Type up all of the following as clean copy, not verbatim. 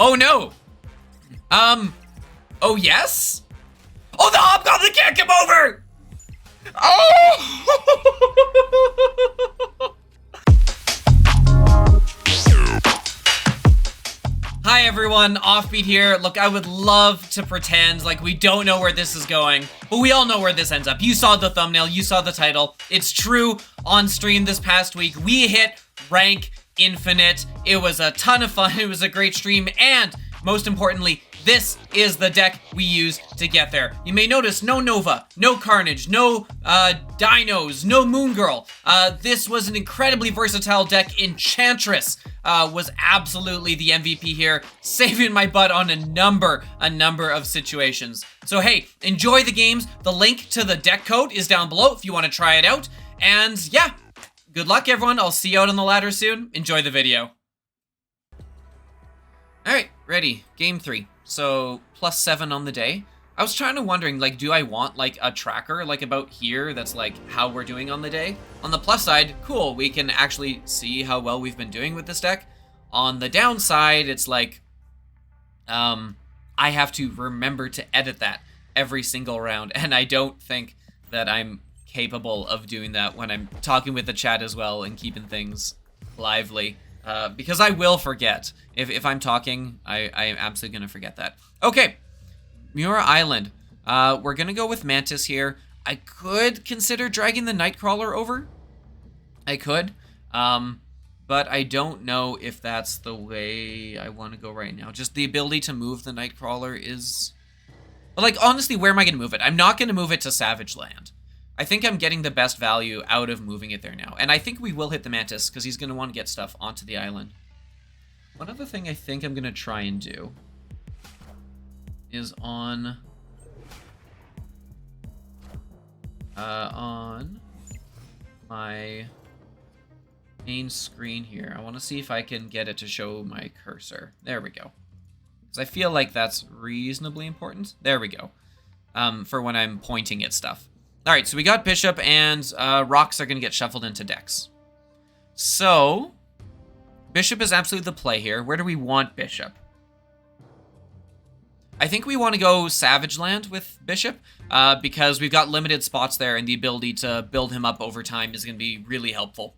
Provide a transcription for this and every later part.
Oh no! Oh yes? Oh, the Hobgoblin can't come over! Oh! Hi everyone, Offbeat here. Look, I would love to pretend like we don't know where this is going, but we all know where this ends up. You saw the thumbnail, you saw the title. It's true, on stream this past week, we hit rank infinite. It was a ton of fun, it was a great stream, and most importantly, this is the deck we used to get there. You may notice no Nova, no Carnage, no Dinos, no Moon Girl. This was an incredibly versatile deck. Enchantress was absolutely the MVP here, saving my butt on a number of situations. So hey, enjoy the games. The link to the deck code is down below if you want to try it out. And yeah, good luck everyone. I'll see you out on the ladder soon. Enjoy the video. All right, ready, game 3. So +7 on the day. I was trying to wondering, like, do I want like a tracker like about here that's like how we're doing on the day? On the plus side, cool, we can actually see how well we've been doing with this deck. On the downside, it's like I have to remember to edit that every single round, and I don't think that I'm capable of doing that when I'm talking with the chat as well and keeping things lively. Because I will forget. If I'm talking, I am absolutely going to forget that. Okay, Muir Island. We're going to go with Mantis here. I could consider dragging the Nightcrawler over. I could. But I don't know if that's the way I want to go right now. Just the ability to move the Nightcrawler is... But like, honestly, where am I going to move it? I'm not going to move it to Savage Land. I think I'm getting the best value out of moving it there now. And I think we will hit the Mantis, because he's going to want to get stuff onto the island. One other thing I think I'm going to try and do is on my main screen here. I want to see if I can get it to show my cursor. There we go. Because I feel like that's reasonably important. There we go. For when I'm pointing at stuff. Alright, so we got Bishop, and rocks are going to get shuffled into decks. So, Bishop is absolutely the play here. Where do we want Bishop? I think we want to go Savage Land with Bishop, because we've got limited spots there, and the ability to build him up over time is going to be really helpful.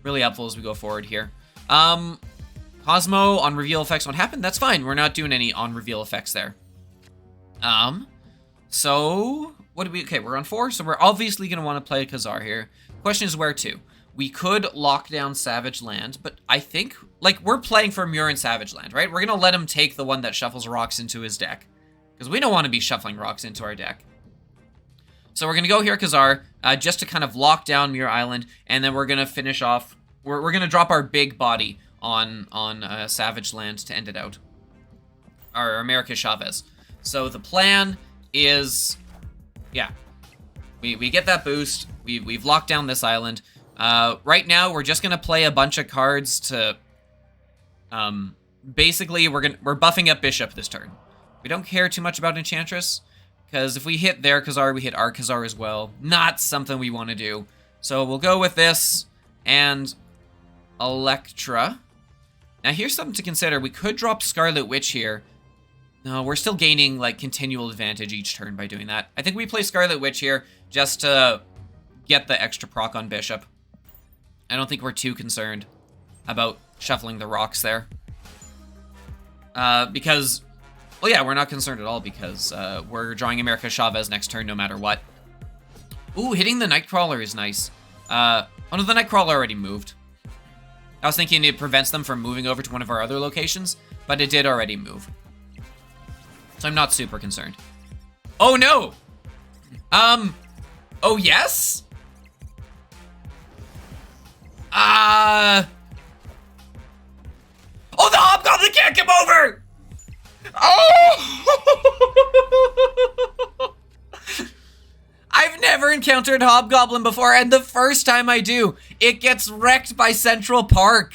Really helpful as we go forward here. Cosmo on reveal effects won't happen. That's fine. We're not doing any on reveal effects there. So... What do we... Okay, we're on 4, so we're obviously going to want to play Ka-Zar here. Question is where to? We could lock down Savage Land, but I think... Like, we're playing for Muir and Savage Land, right? We're going to let him take the one that shuffles rocks into his deck. Because we don't want to be shuffling rocks into our deck. So we're going to go here, Ka-Zar, just to kind of lock down Muir Island, and then we're going to finish off... We're going to drop our big body on Savage Land to end it out. Our America Chavez. So the plan is... Yeah, we get that boost. We've locked down this island. Right now, we're just gonna play a bunch of cards to. Basically, we're buffing up Bishop this turn. We don't care too much about Enchantress, because if we hit their Ka-Zar, we hit our Ka-Zar as well. Not something we want to do. So we'll go with this and Elektra. Now here's something to consider. We could drop Scarlet Witch here. No, we're still gaining, like, continual advantage each turn by doing that. I think we play Scarlet Witch here just to get the extra proc on Bishop. I don't think we're too concerned about shuffling the rocks there. Because, well, yeah, we're not concerned at all because we're drawing America Chavez next turn no matter what. Ooh, hitting the Nightcrawler is nice. Oh no, the Nightcrawler already moved. I was thinking it prevents them from moving over to one of our other locations, but it did already move. So I'm not super concerned. Oh no! Oh yes? Oh, the Hobgoblin can't come over! Oh! I've never encountered Hobgoblin before, and the first time I do, it gets wrecked by Central Park.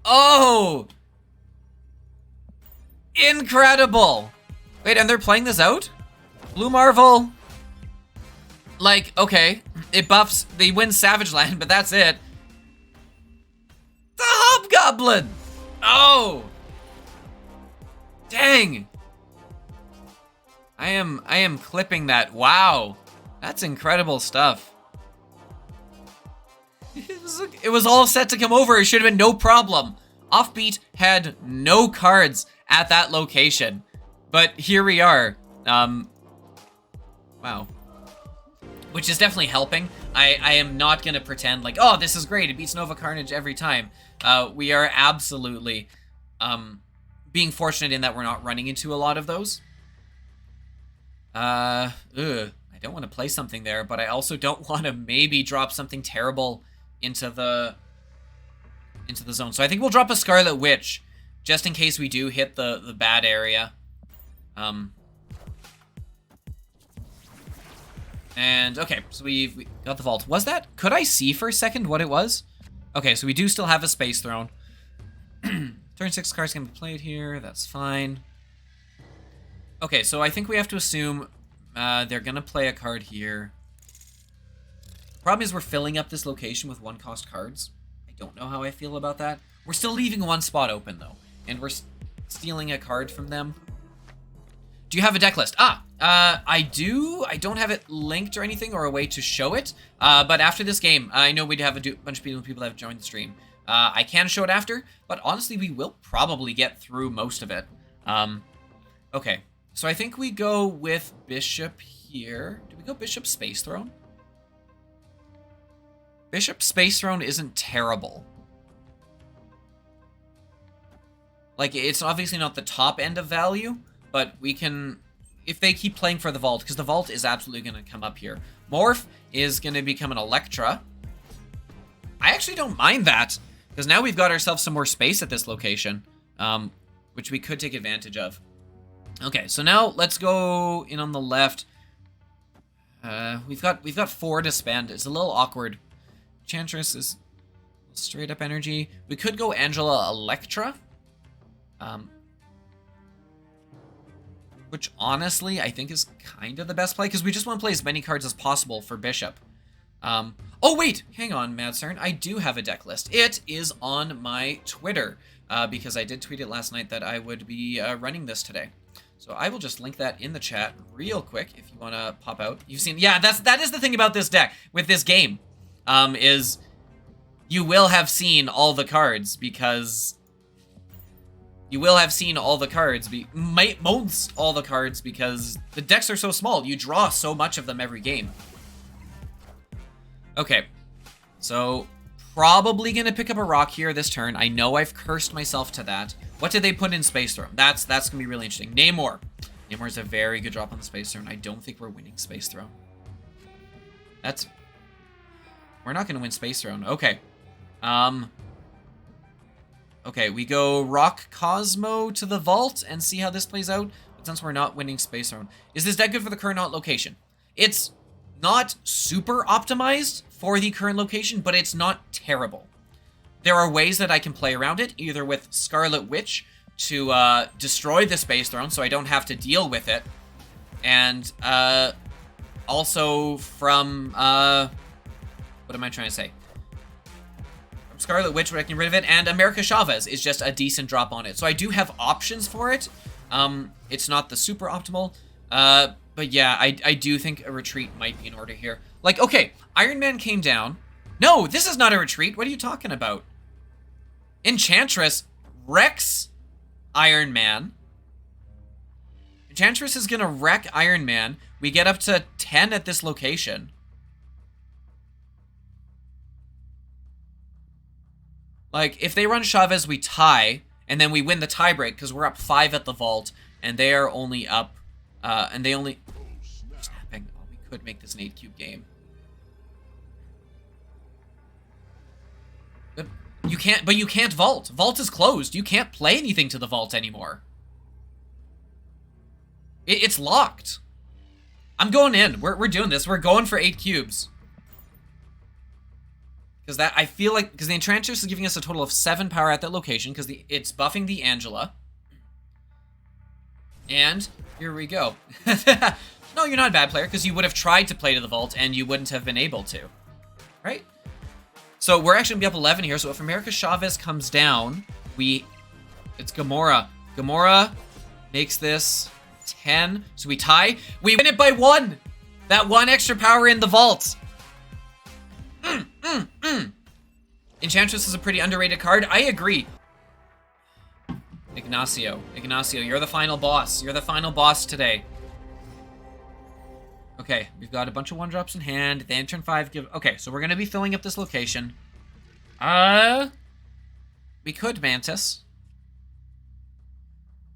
Oh! Incredible! Wait, and they're playing this out? Blue Marvel. Like, okay, it buffs, they win Savage Land, but that's it. The Hobgoblin! Oh! doing? I am clipping that. Wow. That's incredible stuff. It was all set to come over. It should have been no problem. Offbeat had no cards at that location. But here we are. Wow. Which is definitely helping. I am not going to pretend like, oh, this is great. It beats Nova Carnage every time. We are absolutely being fortunate in that we're not running into a lot of those. I don't want to play something there, but I also don't want to maybe drop something terrible into the zone. So I think we'll drop a Scarlet Witch just in case we do hit the bad area. And okay, so we got the vault. Was that? Could I see for a second what it was? Okay, so we do still have a Space Throne. Turn 6 cards can be played here. That's fine. Okay, so I think we have to assume they're gonna play a card here. The problem is we're filling up this location with 1-cost cards. I don't know how I feel about that. We're still leaving one spot open though, and we're stealing a card from them. Do you have a deck list? I do. I don't have it linked or anything or a way to show it. But after this game, I know we'd have a bunch of people that have joined the stream. I can show it after, but honestly, we will probably get through most of it. Okay, so I think we go with Bishop here. Do we go Bishop Space Throne? Bishop Space Throne isn't terrible. Like, it's obviously not the top end of value, but we can, if they keep playing for the vault, because the vault is absolutely going to come up here. Morph is going to become an Elektra. I actually don't mind that, because now we've got ourselves some more space at this location, which we could take advantage of. Okay, so now let's go in on the left. We've got 4 to spend. It's a little awkward. Enchantress is straight up energy. We could go Angela Elektra. Which honestly I think is kind of the best play because we just want to play as many cards as possible for Bishop. Oh wait, hang on, Mad Cern. I do have a deck list. It is on my Twitter because I did tweet it last night that I would be running this today. So I will just link that in the chat real quick if you want to pop out. You've seen, yeah, that is the thing about this deck with this game, is you will have seen all the cards because. You will have seen all the cards, most all the cards, because the decks are so small. You draw so much of them every game. Okay, so probably gonna pick up a rock here this turn. I know I've cursed myself to that. What did they put in Space Throne? That's gonna be really interesting. Namor. Namor's a very good drop on the Space Throne. I don't think we're winning Space Throne. We're not gonna win Space Throne. Okay. Okay, we go Rock Cosmo to the vault and see how this plays out. But since we're not winning Space Throne, is this deck good for the current location? It's not super optimized for the current location, but it's not terrible. There are ways that I can play around it, either with Scarlet Witch to destroy the Space Throne so I don't have to deal with it. And also from, what am I trying to say? Scarlet Witch, we're getting rid of it, and America Chavez is just a decent drop on it. So I do have options for it. It's not the super optimal, but yeah, I do think a retreat might be in order here. Like, okay, Iron Man came down. No, this is not a retreat. What are you talking about? Enchantress wrecks Iron Man. Enchantress is gonna wreck Iron Man. We get up to 10 at this location. Like, if they run Chavez, we tie, and then we win the tiebreak because we're up 5 at the vault, and they are only up, and they only... Snapping. Oh, we could make this an 8-cube game. But you can't vault. Vault is closed. You can't play anything to the vault anymore. It's locked. I'm going in. We're doing this. We're going for 8 cubes. Because that, I feel like, because the Enchantress is giving us a total of 7 power at that location, because it's buffing the Angela. And here we go. No, you're not a bad player, because you would have tried to play to the vault, and you wouldn't have been able to. Right? So we're actually going to be up 11 here, so if America Chavez comes down, it's Gamora. Gamora, makes this 10. So we tie. We win it by 1. That 1 extra power in the vault. Enchantress is a pretty underrated card. I agree. Ignacio, you're the final boss. You're the final boss today. Okay, we've got a bunch of 1-drops in hand. Then turn 5 give... Okay, so we're going to be filling up this location. We could Mantis.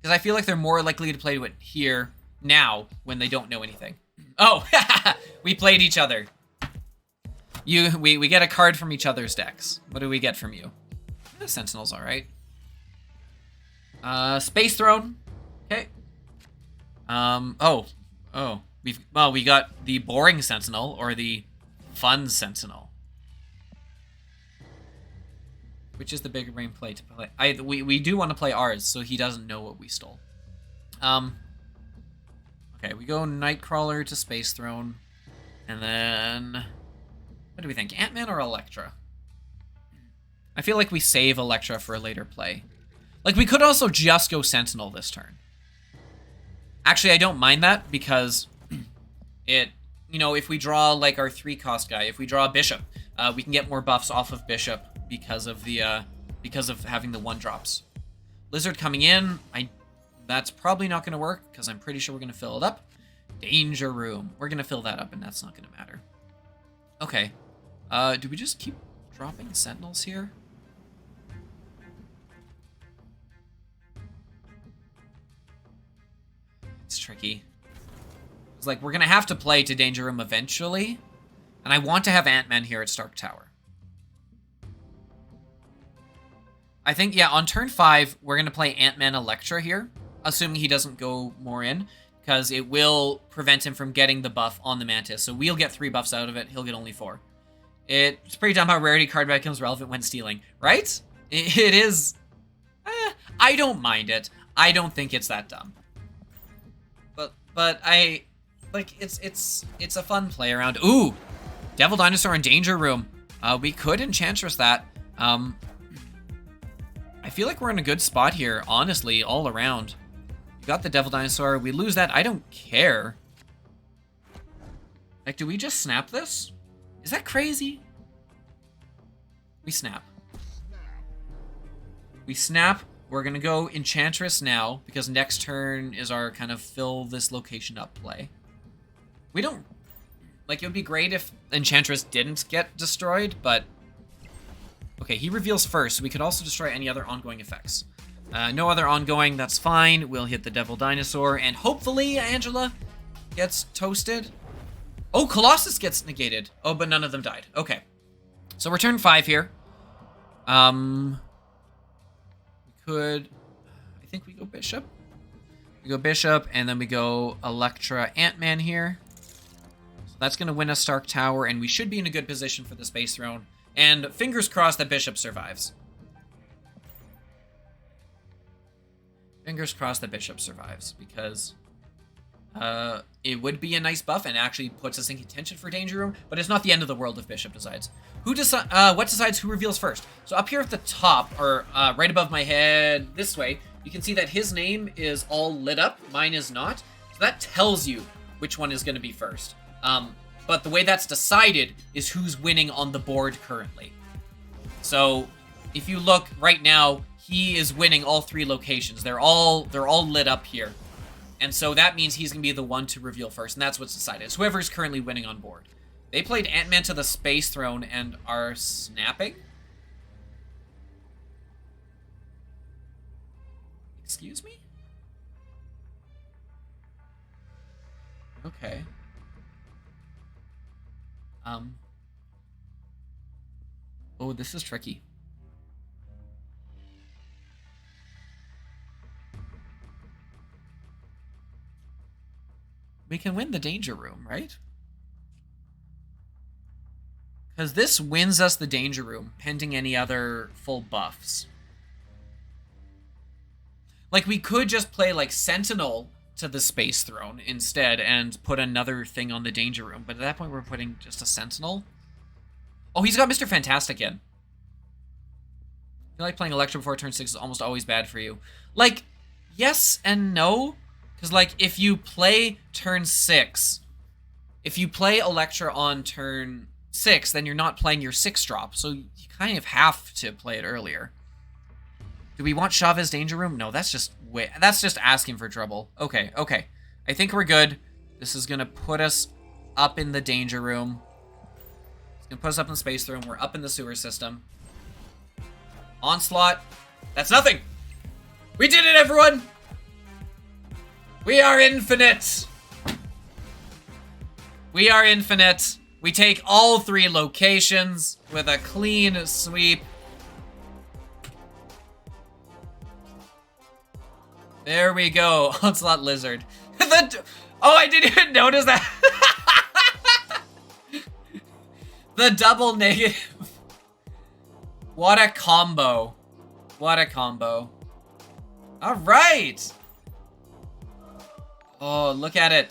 Because I feel like they're more likely to play it here now when they don't know anything. Oh, we played each other. We get a card from each other's decks. What do we get from you? The Sentinel's all right. Space Throne. Okay. We got the boring Sentinel or the fun Sentinel. Which is the bigger brain play to play? We do want to play ours, so he doesn't know what we stole. Okay, we go Nightcrawler to Space Throne, and then what do we think? Ant-Man or Elektra? I feel like we save Elektra for a later play. Like, we could also just go Sentinel this turn. Actually, I don't mind that because if we draw like our 3-cost guy, if we draw a Bishop, we can get more buffs off of Bishop because of having the 1-drops. Lizard coming in, that's probably not going to work because I'm pretty sure we're going to fill it up. Danger Room, we're going to fill that up and that's not going to matter. Okay, do we just keep dropping Sentinels here? It's tricky. It's like we're going to have to play to Danger Room eventually, and I want to have Ant-Man here at Stark Tower. I think, yeah, on turn 5, we're going to play Ant-Man Elektra here, assuming he doesn't go more in, because it will prevent him from getting the buff on the Mantis. So we'll get 3 buffs out of it, he'll get only 4. It's pretty dumb how rarity card becomes relevant when stealing, right? It is. I don't mind it. I don't think it's that dumb. But I like it's a fun play around. Ooh, Devil Dinosaur in Danger Room. We could Enchantress that. I feel like we're in a good spot here, honestly, all around. We got the Devil Dinosaur. We lose that. I don't care. Like, do we just snap this? Is that crazy? We snap. We snap. We're going to go Enchantress now, because next turn is our kind of fill this location up play. We don't... Like, it would be great if Enchantress didn't get destroyed, but... Okay, he reveals first, so we could also destroy any other ongoing effects. No other ongoing, that's fine. We'll hit the Devil Dinosaur, and hopefully Angela gets toasted. Oh, Colossus gets negated. Oh, but none of them died. Okay. So we're turn 5 here. We could... I think we go Bishop. We go Bishop, and then we go Elektra Ant-Man here. So that's going to win us Stark Tower, and we should be in a good position for the Space Throne. And fingers crossed that Bishop survives. Fingers crossed that Bishop survives, because it would be a nice buff and actually puts us in contention for Danger Room, but it's not the end of the world if Bishop decides. What decides who reveals first? So up here at the top, or right above my head this way, you can see that his name is all lit up. Mine is not. So that tells you which one is going to be first. But the way that's decided is who's winning on the board currently. So if you look right now, he is winning all 3 locations. They're all lit up here. And so that means he's going to be the one to reveal first, and that's what's decided. It's whoever's currently winning on board. They played Ant-Man to the Space Throne and are snapping? Excuse me? Okay. Oh, this is tricky. We can win the Danger Room, right? Because this wins us the Danger Room, pending any other full buffs. Like, we could just play, like, Sentinel to the Space Throne instead and put another thing on the Danger Room. But at that point, we're putting just a Sentinel. Oh, he's got Mr. Fantastic in. I feel like playing Elektra before turn 6 is almost always bad for you. Like, Yes and no. Because, like, if you play turn 6, if you play Elektra on turn 6, then you're not playing your 6-drop. So you kind of have to play it earlier. Do we want Chavez Danger Room? No, that's just asking for trouble. Okay, okay. I think we're good. This is going to put us up in the Danger Room. It's going to put us up in the Space Room. We're up in the sewer system. Onslaught. That's nothing. We did it, everyone. We are infinite. We are infinite. We take all 3 locations with a clean sweep. There we go. Onslaught Lizard. Oh, I didn't even notice that. The double negative. What a combo. What a combo. All right. Oh, look at it.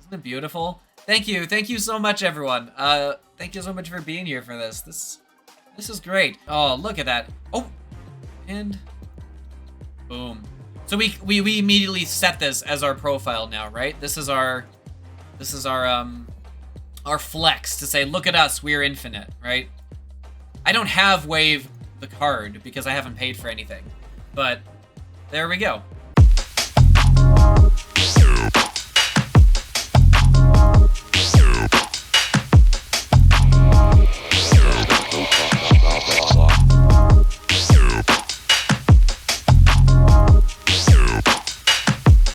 Isn't it beautiful? Thank you. Thank you so much, everyone. Thank you so much for being here for this. This is great. Oh, look at that. Oh, and boom. So we immediately set this as our profile now, right? This is our flex to say, look at us, we're infinite, right? I don't have Wave the card because I haven't paid for anything, but there we go.